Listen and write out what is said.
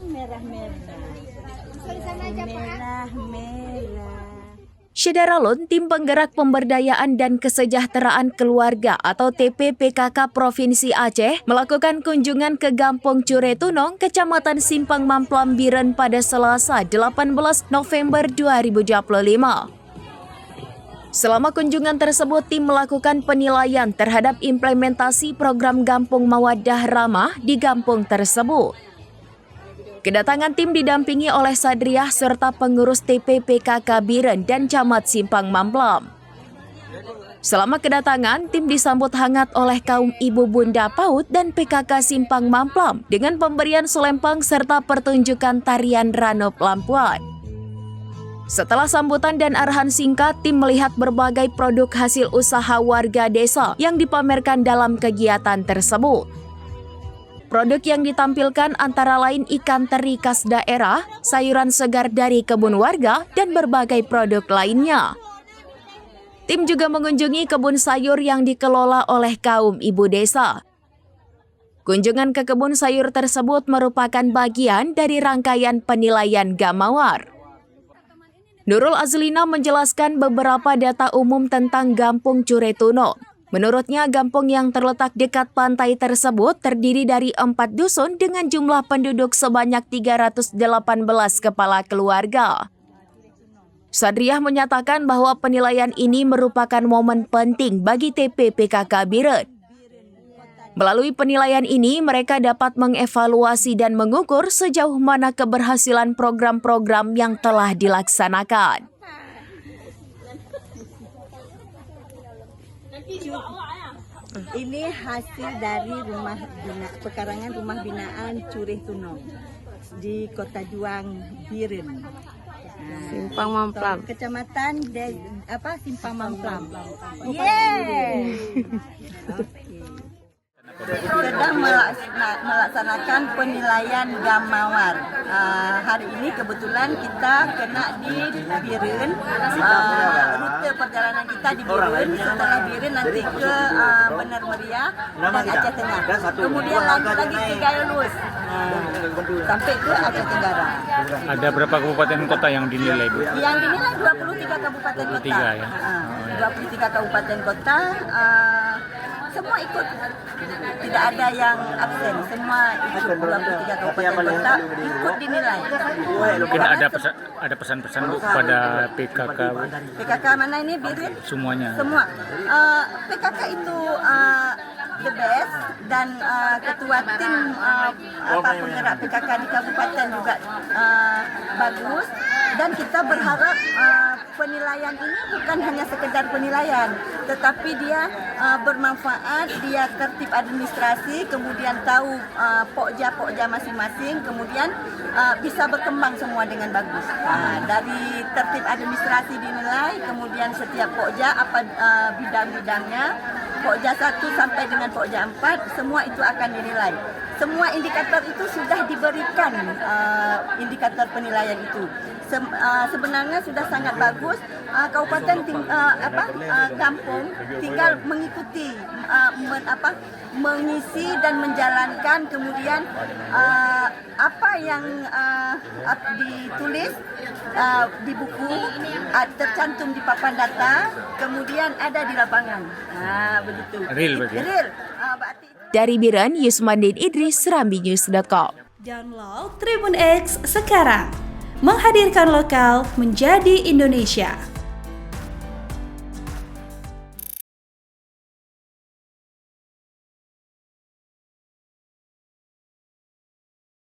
Merah-merah. Syederalun, Tim Penggerak Pemberdayaan dan Kesejahteraan Keluarga atau TPPKK Provinsi Aceh melakukan kunjungan ke Gampong Curetunong, Kecamatan Simpang Mamplam, Biren pada Selasa 18 November 2025. Selama kunjungan tersebut, tim melakukan penilaian terhadap implementasi program Gampong Mawaddah Ramah di Gampong tersebut. Kedatangan tim didampingi oleh Sadriah serta pengurus TPPKK Biren dan Camat Simpang Mamplam. Selama kedatangan, tim disambut hangat oleh kaum ibu bunda PAUD dan PKK Simpang Mamplam dengan pemberian selempang serta pertunjukan tarian Ranop Lampuan. Setelah sambutan dan arahan singkat, tim melihat berbagai produk hasil usaha warga desa yang dipamerkan dalam kegiatan tersebut. Produk yang ditampilkan antara lain ikan teri khas daerah, sayuran segar dari kebun warga, dan berbagai produk lainnya. Tim juga mengunjungi kebun sayur yang dikelola oleh kaum ibu desa. Kunjungan ke kebun sayur tersebut merupakan bagian dari rangkaian penilaian Gamawar. Nurul Azlina menjelaskan beberapa data umum tentang Gampong Curetunong. Menurutnya, Gampong yang terletak dekat pantai tersebut terdiri dari 4 dusun dengan jumlah penduduk sebanyak 318 kepala keluarga. Sadriah menyatakan bahwa penilaian ini merupakan momen penting bagi TPPKK Biren. Melalui penilaian ini, mereka dapat mengevaluasi dan mengukur sejauh mana keberhasilan program-program yang telah dilaksanakan. Ini hasil dari pekarangan rumah binaan Curetunong di Kota Juang, Biren. Simpang Mamplam. Kecamatan Simpang Mamplam. Yeay. Sedang melaksanakan penilaian Gamawar. Hari ini kebetulan kita kena di Biren. Rute perjalanan kita di Biren. Setelah Biren nanti ke Benar Meriah dan Aceh Tengah. Kemudian lanjut lagi ke Gayalus sampai ke Aceh Tenggara. Ada berapa kabupaten kota yang dinilai, Bu? Yang dinilai 23 kabupaten kota. 23 ya. 23 kabupaten kota. Semua ikut, tidak ada yang absen, semua ikut 23 kabupaten kota ikut dinilai. Mungkin ada pesan-pesan Bu kepada PKK, Bu? PKK mana ini, Biren? Semuanya. Semua. PKK itu the best dan ketua tim penggerak PKK di kabupaten juga bagus. Dan kita berharap penilaian ini bukan hanya sekedar penilaian, tetapi dia bermanfaat, dia tertib administrasi, kemudian tahu pokja masing-masing, kemudian bisa berkembang semua dengan bagus. Dari tertib administrasi dinilai, kemudian setiap pokja apa bidang-bidangnya, pokja 1 sampai dengan pokja 4, semua itu akan dinilai. Semua indikator itu sudah diberikan indikator penilaian itu. Sebenarnya sudah sangat bagus. Kabupaten Gampong tinggal mengikuti, mengisi dan menjalankan. Kemudian apa yang ditulis di buku tercantum di papan data, kemudian ada di lapangan. Begitu. Real berarti. Real. Dari Biren, Yusmandin Idris, serambinews.com. Download Tribun X sekarang. Menghadirkan lokal menjadi Indonesia.